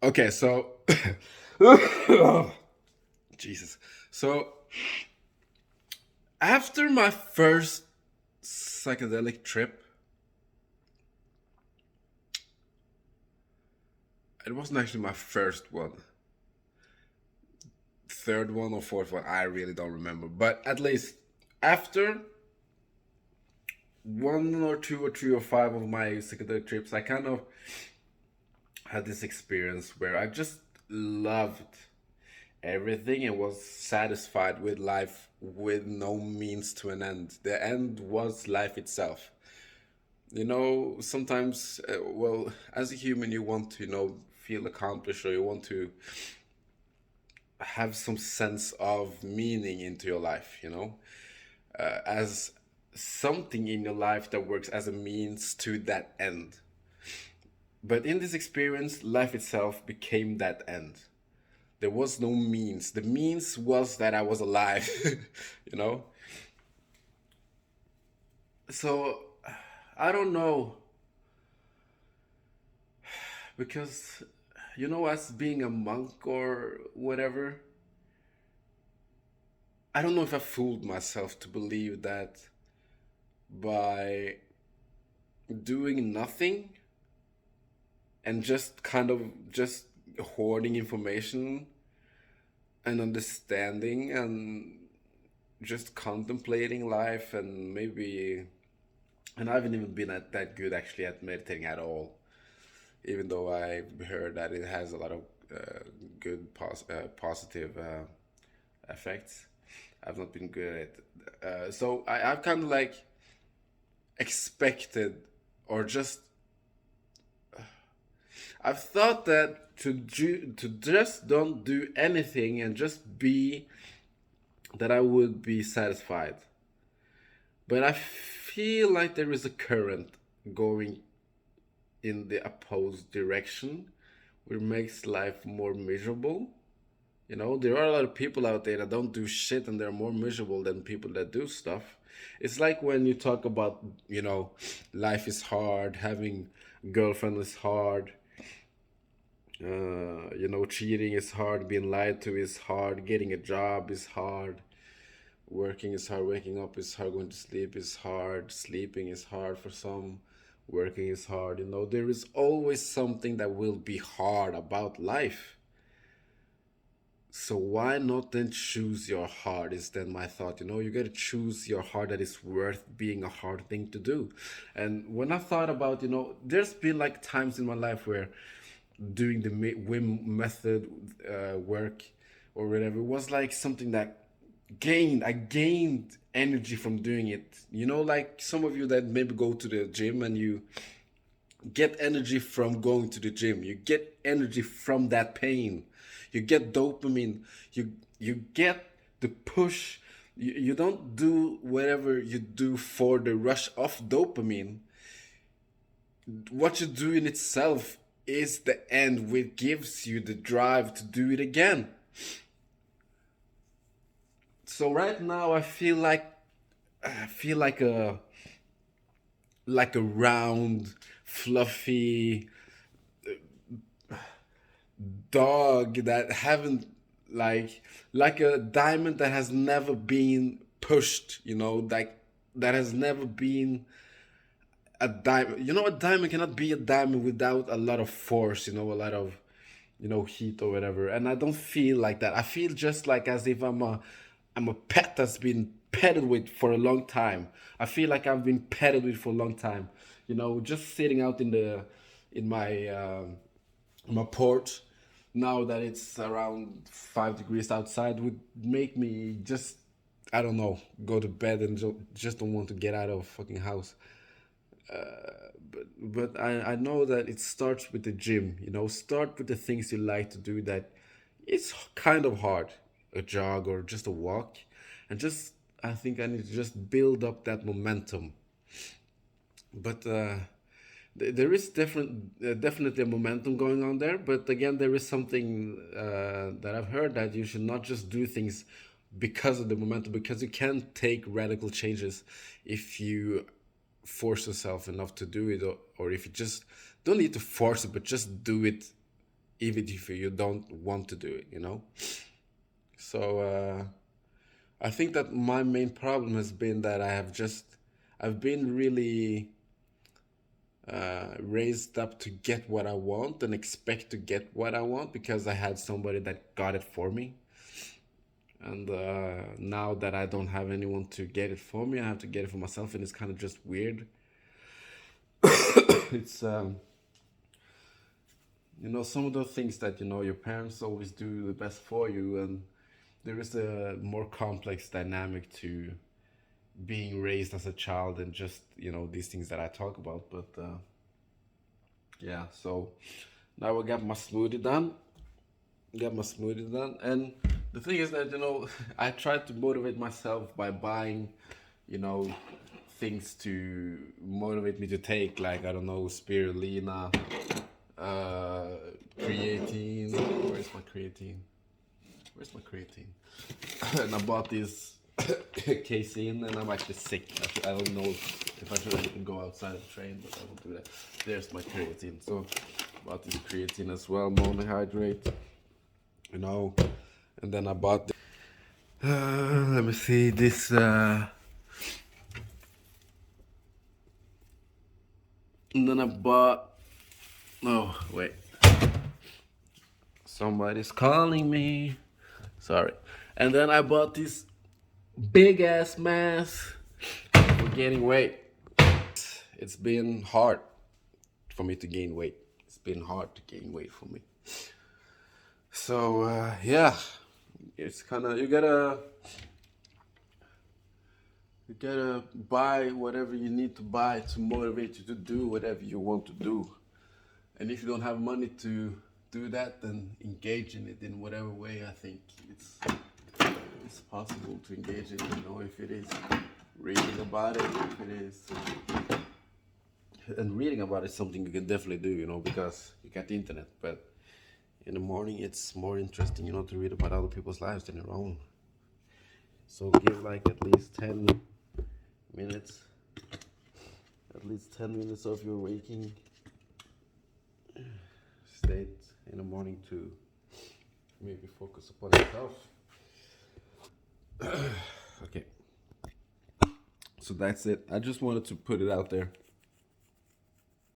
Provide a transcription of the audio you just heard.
Okay, so Jesus. So after my first psychedelic trip, it wasn't actually my first one, third one or fourth one. I really don't remember, but at least after one or two or three or five of my psychedelic trips, I kind of had this experience where I just loved everything and was satisfied with life with no means to an end. The end was life itself. Sometimes, well, as a human, you want to, feel accomplished, or you want to have some sense of meaning into your life, as something in your life that works as a means to that end. But in this experience, life itself became that end. There was no means. The means was that I was alive, you know? So I don't know, because, as being a monk or whatever, I don't know if I fooled myself to believe that by doing nothing and just kind of just hoarding information and understanding and just contemplating life, and maybe, and I haven't even been that good actually at meditating at all, even though I've heard that it has a lot of good positive effects. I've not been good at it. So I've kind of like expected, or just I've thought that to just don't do anything and just be, that I would be satisfied. But I feel like there is a current going in the opposed direction, which makes life more miserable. There are a lot of people out there that don't do shit and they're more miserable than people that do stuff. It's like when you talk about, life is hard, having girlfriend is hard, cheating is hard, being lied to is hard, getting a job is hard, working is hard, waking up is hard, going to sleep is hard, sleeping is hard for some, working is hard. There is always something that will be hard about life. So why not then choose your heart, is then my thought. You got to choose your heart that is worth being a hard thing to do. And when I thought about, there's been like times in my life where doing the Wim method work or whatever was like something that I gained energy from doing it. Like some of you that maybe go to the gym and you get energy from going to the gym. You get energy from that pain. You get dopamine. You get the push. You don't do whatever you do for the rush of dopamine. What you do in itself is the end, which gives you the drive to do it again. So right now I feel like a round, fluffy dog that haven't, like a diamond that has never been pushed, like that has never been a diamond. A diamond cannot be a diamond without a lot of force, a lot of, heat or whatever. And I don't feel like that. I feel just like as if I'm a pet that's been petted with for a long time. I feel like I've been petted with for a long time. Just sitting out in my porch now that it's around 5 degrees outside would make me just, I don't know, go to bed and just don't want to get out of fucking house. But I know that it starts with the gym. Start with the things you like to do that it's kind of hard, a jog or just a walk, and just, I think I need to just build up that momentum. But there is definitely a momentum going on there. But again, there is something that I've heard, that you should not just do things because of the momentum, because you can take radical changes if you force yourself enough to do it, or if you just don't need to force it, but just do it even if you don't want to do it, you know? So I think that my main problem has been that I've been really raised up to get what I want and expect to get what I want because I had somebody that got it for me. And now that I don't have anyone to get it for me, I have to get it for myself, and it's kind of just weird. It's some of the things that your parents always do the best for you, and there is a more complex dynamic to being raised as a child than just these things that I talk about. But yeah, so now I got my smoothie done. And the thing is that I try to motivate myself by buying you know things to motivate me to take, like, I don't know, spirulina, uh creatine. Where's my creatine? And I bought this casein, and I'm actually sick. I don't know if I should even go outside and train, but I won't do that. There's my creatine. So bought this creatine as well, monohydrate, you know. And then I bought let me see this and then I bought, oh wait, somebody's calling me, sorry. And then I bought this big ass mask for gaining weight. It's been hard for me to gain weight. It's been hard to gain weight for me. So yeah, it's kind of, you gotta buy whatever you need to buy to motivate you to do whatever you want to do. And if you don't have money to do that, then engage in it in whatever way. I think it's possible to engage in it, if it is reading about it, if it is. And reading about it is something you can definitely do, because you got the internet. But in the morning, it's more interesting, to read about other people's lives than your own. So give like at least 10 minutes, of your waking state in the morning to maybe focus upon yourself. Okay. So that's it. I just wanted to put it out there.